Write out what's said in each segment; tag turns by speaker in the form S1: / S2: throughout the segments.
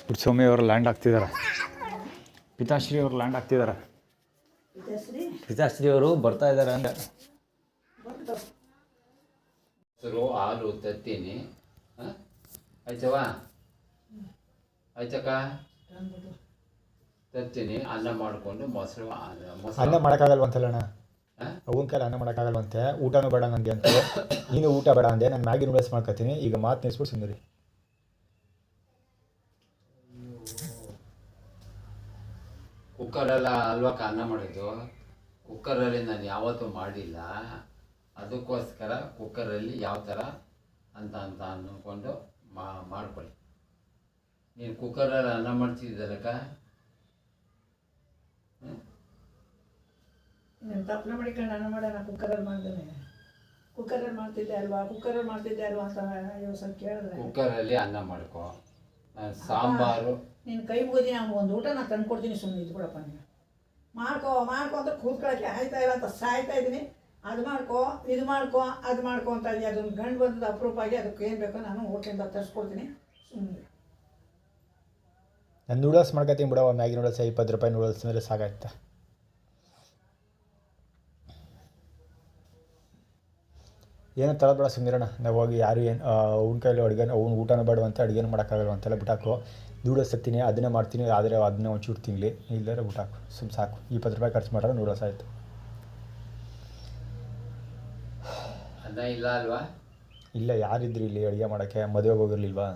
S1: ಪುಟ್ಸ್ವಾಮಿ ಅವರು ಲ್ಯಾಂಡ್ ಆಗ್ತಿದ್ದಾರೆ. ಪಿತಾಶ್ರೀ ಅವರು ಲ್ಯಾಂಡ್ ಆಗ್ತಿದ್ದಾರೆ. ಪಿತಾಶ್ರೀ ಅವರು ಬರ್ತಾ ಇದ್ದಾರೆ ಅಂದೆ.
S2: ಹಾಲು ತತ್ತೀನಿ ಆಯ್ತವಾ ಆಯ್ತಕ್ಕ ತತ್ತೀನಿ ಅನ್ನ ಮಾಡಿಕೊಂಡು ಮೊಸರು
S1: ಅನ್ನ ಮಾಡೋಕ್ಕಾಗಲ್ವಂತಲ್ಲ ಅಣ್ಣ, ಅವನ ಕೈಲಿ ಅನ್ನ ಮಾಡೋಕ್ಕಾಗಲ್ವಂತೆ. ಊಟನೂ ಬೇಡ ನನಗೆ ಅಂತ ನೀನು ಊಟ ಬೇಡ ಅಂದೆ. ನಾನು ಮ್ಯಾಗಿ ನೂಡಲ್ಸ್ ಮಾಡ್ಕೊತೀನಿ. ಈಗ ಮಾತು ನಿಲ್ಸ್ಬಿಟ್ಟು ಸುಮ್ಮನೆ.
S2: ಕುಕ್ಕರೆಲ್ಲ ಅಲ್ವಕ್ಕ ಅನ್ನ ಮಾಡಿದ್ದು. ಕುಕ್ಕರಲ್ಲಿ ನಾನು ಯಾವತ್ತೂ ಮಾಡಿಲ್ಲ, ಅದಕ್ಕೋಸ್ಕರ ಕುಕ್ಕರಲ್ಲಿ ಯಾವ ಥರ ಅಂತ ಅಂದ್ಕೊಂಡು ಮಾಡ್ಕೊಳ್ಳಿ. ನೀನು ಕುಕ್ಕರಲ್ಲಿ ಅನ್ನ ಮಾಡ್ತಿದ್ದಲ್ಲಕ್ಕ,
S3: ನೀನು ತಪ್ಪನೆ ಮಾಡಿಕೊಂಡು ಅನ್ನ ಮಾಡೋಣ. ಕುಕ್ಕರಲ್ಲಿ ಮಾಡ್ದೇನೆ, ಕುಕ್ಕರಲ್ಲಿ ಮಾಡ್ತಿದ್ದೆ ಅಲ್ವಾ ಅಂತ ಯೋಚನೆ ಕೇಳಿದ್ರೆ
S2: ಕುಕ್ಕರಲ್ಲಿ ಅನ್ನ ಮಾಡ್ಕೊ. ಸಾಂಬಾರು
S3: ನೀನು ಕೈ ಮುಗಿದೀನಿ, ಅವ್ನಿಗೆ ಒಂದು ಊಟ ನಾನು ತಂದು ಕೊಡ್ತೀನಿ, ಸುಮ್ಮನೆ ಇದು ಕೊಡಪ್ಪ. ನೀನು ಮಾಡ್ಕೊ ಅಂತ ಕೂತ್ಕೊಳ್ಳೋಕ್ಕೆ ಆಯ್ತಾ ಇಲ್ಲ ಅಂತ ಸಾಯ್ತಾ ಇದ್ದೀನಿ. ಅದು ಮಾಡ್ಕೊ ಇದು ಮಾಡ್ಕೊ ಅದು ಮಾಡ್ಕೊ ಅಂತ ಇದೀನಿ. ಅದೊಂದು ಗಂಡು ಬಂದದ್ದು ಅಪ್ರೂಪ ಆಗಿ ಅದಕ್ಕೆ ಏನು ಬೇಕೋ ನಾನು ಹೋಟ್ಲಿಂದ ತರಿಸ್ಕೊಡ್ತೀನಿ ಸುಮ್ಮನೆ.
S1: ನಾನು ನೂಡಲ್ಸ್ ಮಾಡ್ಕೊತೀನಿ ಬಿಡವ. ಮ್ಯಾಗಿ ನೂಡಲ್ಸ್ 20 ರೂಪಾಯಿ ನೂಡಲ್ಸ್ ಮೇಲೆ ಸಾಕಾಯ್ತಾ. ಏನೋ ತಳಬೇಡ ಸುಮ್ಮನಿರೋಣ. ನಾವು ಹೋಗಿ ಯಾರು ಏನು ಅವ್ನ ಕೈಲಿ ಅಡುಗೆ ಅವ್ನು ಊಟನೂ ಬೇಡವಂತೆ, ಅಡುಗೆನೂ ಮಾಡೋಕ್ಕಾಗಲ್ಲ ಅಂತೆಲ್ಲ ಬಿಟ್ಟಾಕು. ನೂಡಲ್ಸ್ ತತ್ತೀನಿ, ಅದನ್ನೇ ಮಾಡ್ತೀನಿ. ಆದರೆ ಅದನ್ನ ಒಂಚೂರು ತಿನ್ನಲಿ, ಇಲ್ಲದ್ರೆ ಬಿಟ್ಟಾಕು. ಸುಮ್ಮನೆ ಸಾಕು. 20 ರೂಪಾಯಿ ಖರ್ಚು ಮಾಡ್ರೆ ನೂಡಲ್ಸ್ ಆಯಿತು.
S2: ಅನ್ನ ಇಲ್ಲ ಅಲ್ವಾ?
S1: ಇಲ್ಲ, ಯಾರಿದ್ರಿ ಇಲ್ಲಿ ಅಡುಗೆ ಮಾಡೋಕ್ಕೆ? ಮದುವೆಗೆ ಹೋಗಿರ್ಲಿಲ್ವಾ?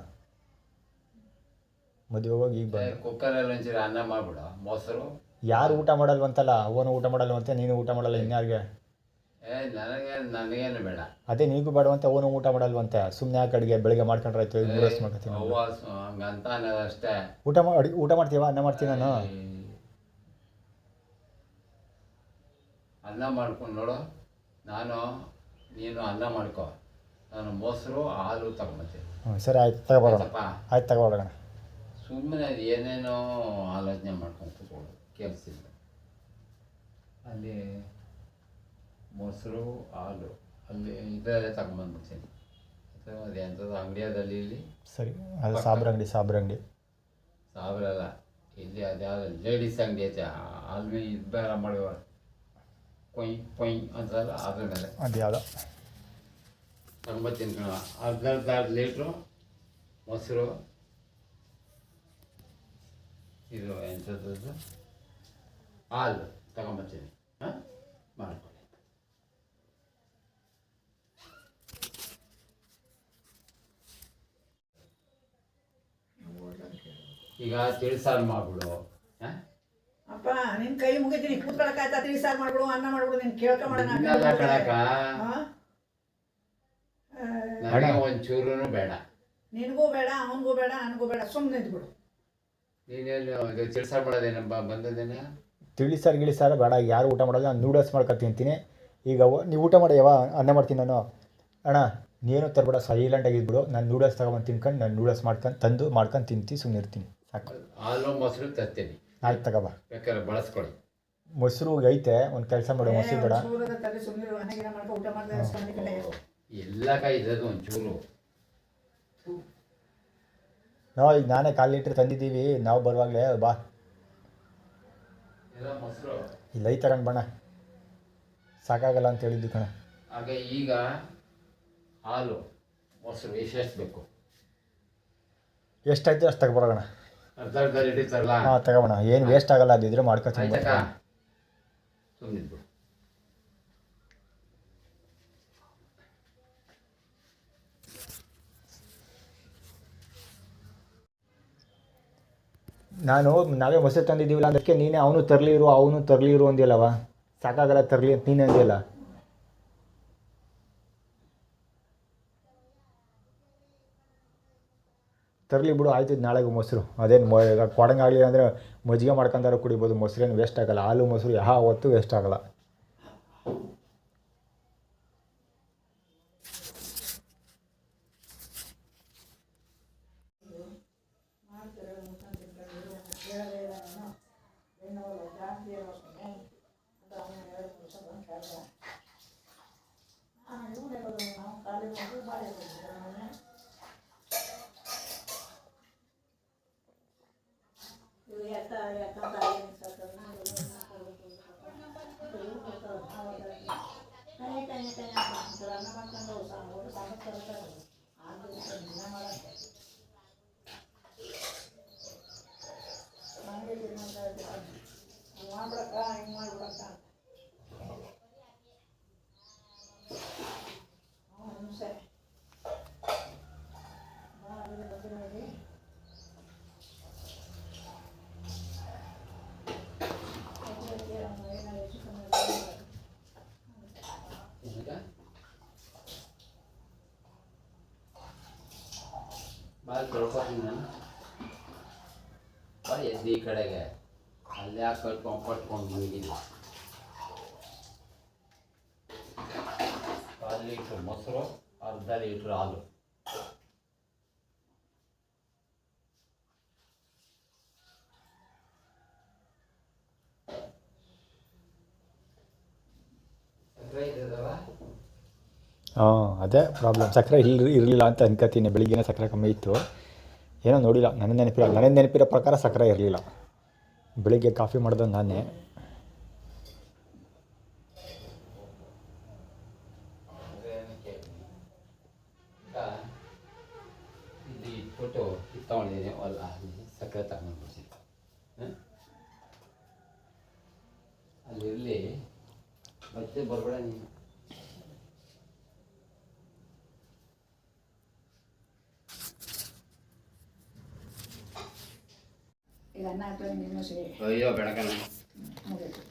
S1: ಮದುವೆಗೆ ಹೋಗಿ ಈಗ ಬಂದು
S2: ಕುಕ್ಕರಲ್ಲಿ ಒಂಚೂರು ಅನ್ನ ಮಾಡ್ಬಿಡು. ಮೊಸರು
S1: ಯಾರು ಊಟ ಮಾಡಲ್ವಂತಲ್ಲ? ಅವನು ಊಟ ಮಾಡಲ್ವಂತೆ, ನೀನು ಊಟ ಮಾಡಲ್ಲ. ಇನ್ಯಾರಿಗೆ?
S2: ನನಗೇನು ಬೇಡ.
S1: ಅದೇ ನೀಗೂ ಬೇಡವಂತೆ, ಅವನು ಊಟ ಮಾಡಲ್ವಂತೆ. ಸುಮ್ಮನೆ ಯಾಕೆ ಅಡುಗೆ ಬೆಳಿಗ್ಗೆ ಮಾಡ್ಕೊಂಡ್ರಾಯ್ತು. ಈಗ ನೂಡಲ್ಸ್ ಮಾಡ್ಕೊತೀನಿ.
S2: ಹಂಗಂತ ಅನ್ನೋದಷ್ಟೇ.
S1: ಊಟ ಮಾಡ್ತೀವ? ಅನ್ನ ಮಾಡ್ತೀನಿ ನಾನು.
S2: ಅನ್ನ ಮಾಡ್ಕೊಂಡು ನೋಡು. ನೀನು ಅನ್ನ ಮಾಡ್ಕೊ, ನಾನು ಮೊಸರು ಹಾಲು ತಗೊಂಬತ್ತೀನಿ.
S1: ಸರಿ, ಆಯ್ತು ತಗೊಬರೋಣ. ಆಯ್ತು ತಗೊಳ್ಳೋಣ.
S2: ಸುಮ್ಮನೆ ಅದು ಏನೇನೋ ಆಲೋಚನೆ ಮಾಡ್ಕೊಂಡು ಕೂತ್ಕೊಳ್ಳು, ಕೆಲಸ ಇಲ್ಲ. ಅಲ್ಲಿ ಮೊಸರು ಹಾಲು ಅಲ್ಲಿ ಇದರಲ್ಲೇ ತಗೊಂಬಂದ್ಬಿಡ್ತೀನಿ. ಅಥವಾ ಅದು ಎಂಥದ್ದು ಅಂಗಡಿಯಾದಲ್ಲಿ ಇಲ್ಲಿ
S1: ಸರಿ, ಅದು ಸಾಬ್ರಂಗಡಿ
S2: ಸಾಬ್ರಲ್ಲ, ಇಲ್ಲಿ ಅದ್ಯಾವುದು ಲೇಡೀಸ್ ಅಂಗಡಿ ಐತೆ, ಅಲ್ಲಿ ಇದು ಬೇರೆ ಮಾಡುವ ಕೊಯ್ ಅಂತಲ್ಲ, ಅದ್ರ ಮೇಲೆ
S1: ಅದು ಯಾವುದೋ
S2: ತಗೊಂಬತ್ತೀನಿ ಕಣ. ಅರ್ಧ ಲೀಟ್ರು ಮೊಸರು, ಇದು ಎಂಥದ್ದು ಹಾಲು ತಗೊಂಬತ್ತೀನಿ. ಮಾಡ್ಕೊಳ್ಳಿ. ಈಗ ತಿಳಿಸಾರು ಮಾಡ್ಬಿಡು.
S3: ಅಪ್ಪ ನಿನ್ನ ಕೈ ಮುಗಿತೀನಿ, ಕೂತ್ಕೊಳಕ್ಕಾಯ್ತಾ? ತಿಳಿಸಾರು ಮಾಡ್ಬಿಡು, ಅನ್ನ ಮಾಡ್ಬಿಡು. ನೀನು ಕೇಳ್ಕ ಮಾಡೋಣ
S2: ಕಣಕ, ನನಗೆ ಒಂಚೂರು ಬೇಡ.
S3: ನಿನಗೂ ಬೇಡ, ಅವನಿಗೂ ಬೇಡ, ನನಗೂ ಬೇಡ. ಸುಮ್ಮನೆ ಇದ್ಬಿಡು.
S2: ನೀನೇನು ತಿಳಿಸಾರು ಮಾಡೋದೇನಪ್ಪ ಬಂದದೇನ?
S1: ತಿಳಿಸಾರು ಬೇಡ. ಯಾರು ಊಟ ಮಾಡೋದು? ನಾನು ನೂಡಲ್ಸ್ ಮಾಡ್ಕೊಂಡು ತಿಂತೀನಿ. ಈಗ ನೀವು ಊಟ ಮಾಡಿ ಯಾವ ಅನ್ನ ಮಾಡ್ತೀನಿ ನಾನು. ಅಣ್ಣ ನೀನು ತರಬೇಡ, ಸೈಲೆಂಟಾಗಿ ಇದ್ಬಿಡು. ನಾನು ನೂಡಲ್ಸ್ ತಗೊಂಬಂದು ತಿನ್ಕೊಂಡು ನಾನು ನೂಡಲ್ಸ್ ಮಾಡ್ಕೊಂಡು ತಿಂತೀನಿ. ಸುಮ್ಮನೆ ಇರ್ತೀನಿ ಸಾಕು.
S2: ಹಾಲು ಮೊಸರು ತರ್ತೀನಿ.
S1: ಆಯ್ತು ತಗೋಬಾ,
S2: ಬೇಕಾದ್ರೆ ಬಳಸ್ಕೊಳ್ಳಿ.
S1: ಮೊಸರು ಐತೆ, ಒಂದು ಕೆಲಸ ಮಾಡು, ಮೊಸರು ಬೇಡ.
S2: ಎಲ್ಲ ಕಾಯಿ ಇರೋದು ಒಂಚೂರು.
S1: ನಾವು ಈಗ ನಾನೇ 1/4 ಲೀಟ್ರ್ ತಂದಿದ್ದೀವಿ ನಾವು ಬರುವಾಗಲೇ. ಬಾ,
S2: ಮೊಸರು
S1: ಇಲ್ಲ ಐ ತಗೊಂಡು ಬಣ್ಣ, ಸಾಕಾಗಲ್ಲ ಅಂತ ಹೇಳಿದ್ದು ಕಣ.
S2: ಆಗ ಈಗ ಹಾಲು ಮೊಸರು ಎಷ್ಟೆಷ್ಟು ಬೇಕು?
S1: ಎಷ್ಟಾಯ್ತು ಅಷ್ಟು ತಗೊಬರೋಣ.
S2: ಅರ್ಧ ಲೀಟರ್ ತರಲ್ಲ?
S1: ಹಾಂ ತಗೊಬೋಣ, ಏನು ವೇಸ್ಟ್ ಆಗಲ್ಲ. ಅದಿದ್ರೆ ಮಾಡ್ಕೊತೀನಿ.
S2: ಸುಮ್ಮನಿದ್ದು
S1: ನಾವೇ ಮೊಸರು ತಂದಿದ್ದೀವಿಲ್ಲ ಅದಕ್ಕೆ ನೀನೇ ಅವನು ತರಲಿ ಇರು ಅಂದಿಲ್ಲವ. ಸಾಕಾಗಲ್ಲ ತರಲಿ ಅಂತ ನೀನು ಅಂದಿಲ್ಲ. ತರಲಿ ಬಿಡು, ಆಯ್ತು ನಾಳೆಗೆ ಮೊಸರು ಅದೇನು ಈಗ ಕೊಡಂಗಾಗಲಿ ಅಂದರೆ ಮಜ್ಜಿಗೆ ಮಾಡ್ಕೊಂಡಾರು ಕುಡಿಬೋದು, ಮೊಸರೇನು ವೇಸ್ಟ್ ಆಗೋಲ್ಲ. ಹಾಲು ಮೊಸರು ಯಾವ ಹೊತ್ತು ವೇಸ್ಟ್ ಆಗೋಲ್ಲ.
S3: ಮಾಡ್ಬಿಡಕ್ಕ ಹಿಂಗೆ ಮಾಡ್ಬಿಡಕ್ಕ ಸರಿ ನೋಡಿ.
S2: ಬಾಲ್ ತೊಳ್ಕೊತೀನಿ ನಾನು. ಬಾಲ್ ಎದ್ದು ಈ ಕಡೆಗೆ ಅಲ್ಲೇ ಕಟ್ಕೊಂಡು ಮಲಗಿದ್ದೆ. 1 ಲೀಟ್ರ್ ಮೊಸರು, ಅರ್ಧ ಲೀಟ್ರ್ ಹಾಲು. ಸಕ್ಕರೆ ಇದ್ದದವ?
S1: ಹಾಂ ಅದೇ ಪ್ರಾಬ್ಲಮ್, ಸಕ್ಕರೆ ಇರಲಿಲ್ಲ ಅಂತ ಅನ್ಕೋತೀನಿ. ಬೆಳಿಗ್ಗೆನೇ ಸಕ್ಕರೆ ಕಮ್ಮಿ ಇತ್ತು, ಏನೋ ನೋಡಿಲ್ಲ. ನನಗೆ ನೆನಪಿರೋ ಪ್ರಕಾರ ಸಕ್ಕರೆ ಇರಲಿಲ್ಲ. ಬೆಳಿಗ್ಗೆ ಕಾಫಿ ಮಾಡಿದ ನಾನೇ.
S2: ಇದು ಇಟ್ಬಿಟ್ಟು ಇದು ತೊಗೊಂಡಿದ್ದೀನಿ, ಅಲ್ಲ ಸಕ್ಕರೆ ತಗೊಂಡ್ಬಿಡ್ತೀನಿ. ಅಲ್ಲಿರಲಿ, ಮತ್ತೆ ಬರಬೇಡ ನೀನು.
S3: ಈಗ ಅನ್ನ ಹಾಕ್ತಾರೆ ನೀನು ಸರಿ.
S2: ಅಯ್ಯೋ ಬೆಳಕಲ್ಲ,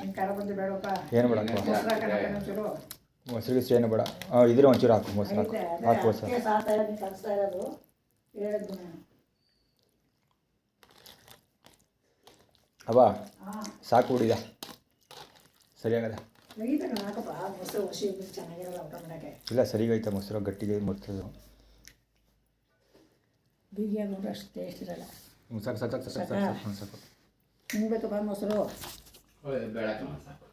S3: ಇನ್ನು ಖಾರ ಬಂದು ಬೇಡಪ್ಪ.
S1: ಏನು ಬೇಡ,
S3: ಚೂರು
S1: ಮೊಸರು ಗಿಸ್ರು ಏನು ಬೇಡ. ಇದ್ರೆ ಒಂಚೂರು ಹಾಕು, ಮೊಸರು ಹಾಕು, ಹಾಕು ಮೊಸರು.
S3: ಸಾಕ್ತಾ ಇರೋದು ಕಲಿಸ್ತಾ ಇರೋದು ಹೇಳಿದ್ದು ನಾನು.
S1: ಅಬ್ಬಾ
S3: ಹಾಂ
S1: ಸಾಕು ಬಿಡಿದೆ, ಸರಿಯಾಗದೆ.
S3: ಮುಗಿತಾಗ ಹಾಕಪ್ಪ, ಮೊಸರು ಹಸಿ ಚೆನ್ನಾಗಿರಲ್ಲ ಊಟ ಮಾಡೋಕ್ಕೆ.
S1: ಇಲ್ಲ ಸರಿಗೈತೆ ಮೊಸರು, ಗಟ್ಟಿಗೆ ಮೊಸರು.
S3: ಬೀಗಿಯಾಗಿ ನೋಡ್ರೆ ಅಷ್ಟು ಟೇಸ್ಟ್ ಇರಲ್ಲ.
S1: ಸಾಕು ಸಾಕು ಸಾಕು ಸಾಕು ಸಾಕು ಸಾಕು.
S3: ನಿಂಗೆ ಬೇಕಪ್ಪ ಮೊಸರು?
S2: ಬೆಳಕಲ್ಲ ಸಾಕು.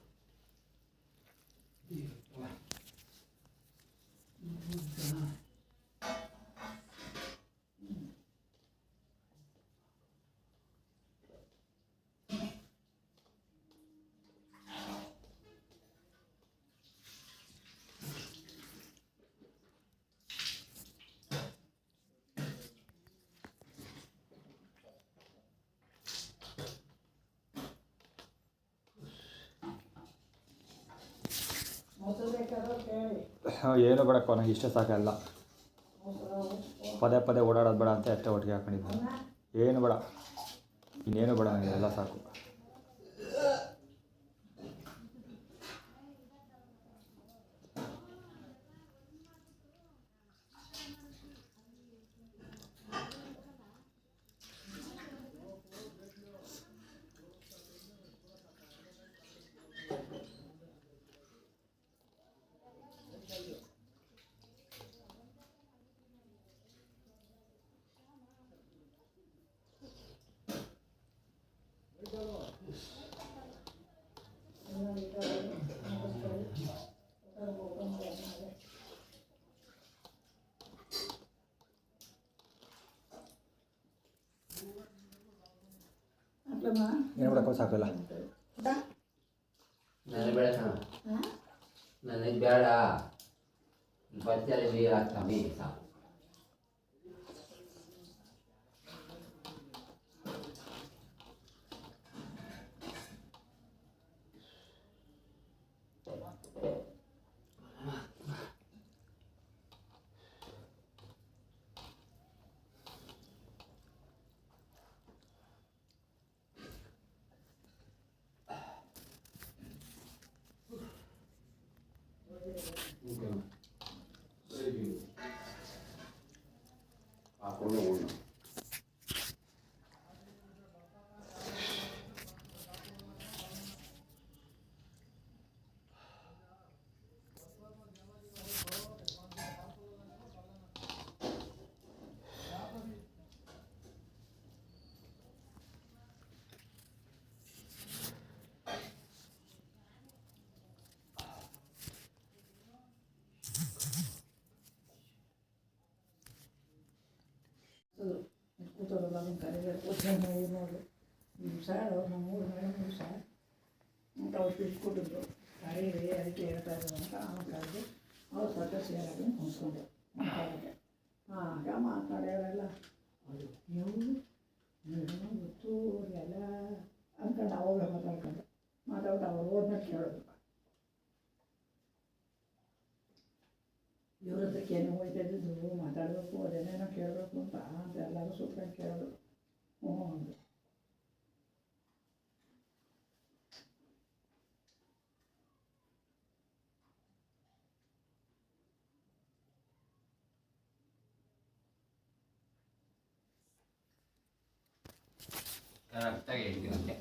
S3: ಮೊಸರು ಬೇಕಾದ್ರೆ ಕೇಳಿ.
S1: ಏನು ಬೇಡಪ್ಪ, ನನಗೆ ಇಷ್ಟ ಸಾಕಲ್ಲ. ಪದೇ ಪದೇ ಓಡಾಡೋದು ಬೇಡ ಅಂತ ಅಷ್ಟೇ ಒಟ್ಟಿಗೆ ಹಾಕೊಂಡಿದ್ದೆ. ಏನು ಬೇಡ, ಇನ್ನೇನು ಬೇಡ, ನನಗೆ ಎಲ್ಲ ಸಾಕು. ಏನು ಬಿಡಕ್ಕ ಸಾಕಲ್ಲ.
S2: ನನಗೆ ಬೇಡ ಕಣ, ನನಗೆ ಬೇಡ. ಬಚ್ಚಲ್ಲಿ ನೀರು ಹಾಕ್ತಾವೆ ಸಾಕು.
S3: ಕರಿಬೇಕು ಉದ್ಯಾನ ಊರು ನೋಡು ಸಾರು ನಮ್ಮ ಊರು ಮೇಲೆ ಸಾರು ಅಂತ ಅವ್ರು ಬಿಟ್ಕೊಟ್ಟಿದ್ರು ಕರೀರಿ ಅದಕ್ಕೆ ಹೇಳ್ತಾ ಇದ್ರು ಅಂತ ಅವ್ನು ಕರೆದು ಅವ್ರು ಸ್ವಲ್ಪ ಸೇರಾಗಿ ಕುಂತ್ಕೊಂಡೆ ಮಾತಾಡೋಕ್ಕೆ ಆಗ ಮಾತಾಡ್ಯಾವೆಲ್ಲ ನೀವು ಗೊತ್ತು ಎಲ್ಲ ಅಂದ್ಕೊಂಡು ಅವಾಗ ಮಾತಾಡ್ಬಿಟ್ಟು ಅವ್ರು ಹೋದ್ಮೇಲೆ ಕೇಳೋದು ಇವ್ರ ಹತ್ರಕ್ಕೆ ಏನೋ ಹೋಯ್ತಾ ಇದ್ದಿದ್ದು ಮಾತಾಡಬೇಕು ಅದೇನೇನೋ ಕೇಳಬೇಕು ಅಂತ ಎಲ್ಲರೂ ಸುತ್ಕೊಂಡು ಕೇಳೋದು ಹ್ಞೂ ಅಂದು
S2: ಕರೆಕ್ಟಾಗಿ 8 ಗಂಟೆ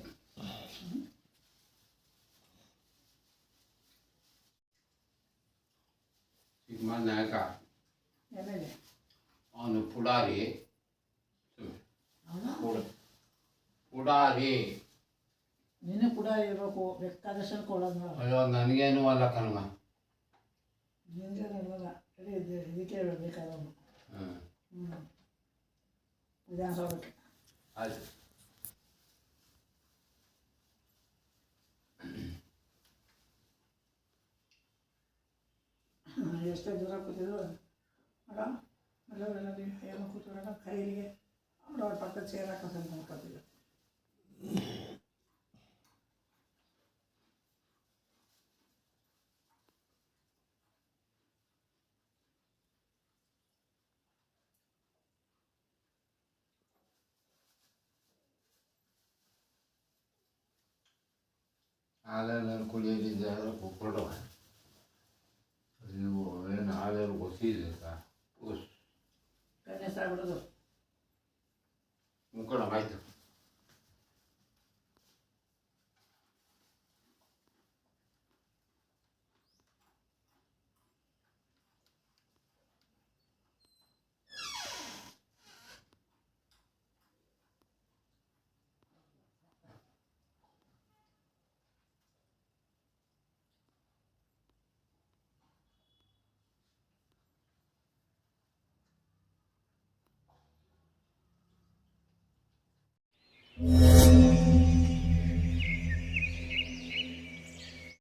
S2: ಸಿನಿಮಾ ನಾಯಕ
S3: ಆಮೇಲೆ
S2: ಅವನು ಪುಡಾರಿ
S3: ಅವನು
S2: ಪುಡಾರಿ
S3: ನೀನೇ ಕೂಡ ಇರಬೇಕು ಬೇಕಾದಷ್ಟು ಕೊಡೋದು ನಾವು
S2: ಅಯ್ಯೋ ನನಗೇನು ಅಲ್ಲ ಕಣಮ್ಮ.
S3: ನಿಂಗೇನಿಲ್ಲ ಇದಕ್ಕೆ ಬೇಕಾದವನು
S2: ಹ್ಞೂ
S3: ವಿಧಾನಸೌಧಕ್ಕೆ
S2: ಆಯ್ತು.
S3: ಎಷ್ಟೇ ದೂರ ಕೂತಿದ್ರು ಅಲ್ಲ ಎಲ್ಲರೆಲ್ಲ ಏನೋ ಕೂತ್ಕೊಂಡ ಕೈಲಿಗೆ ಅವ್ರ ಪಕ್ಕದ ಚೇರ್ ಹಾಕೋದು ನೋಡ್ಕೊತಿದ್ರು
S2: ಹಾಲೆಲ್ಲ ಕುಡಿಯೋದಿದ್ದಾರೆ ಕೊಡವ ನೀವು ಏನು ಹಾಲೆಲ್ಲ ಗೊತ್ತಿದೆ
S3: ಕನ್ಯೆ ಸಾಗ್ಬಿಡೋದು
S2: ಮುಕ್ಕೊಡಮ್ಮ ಆಯ್ತು.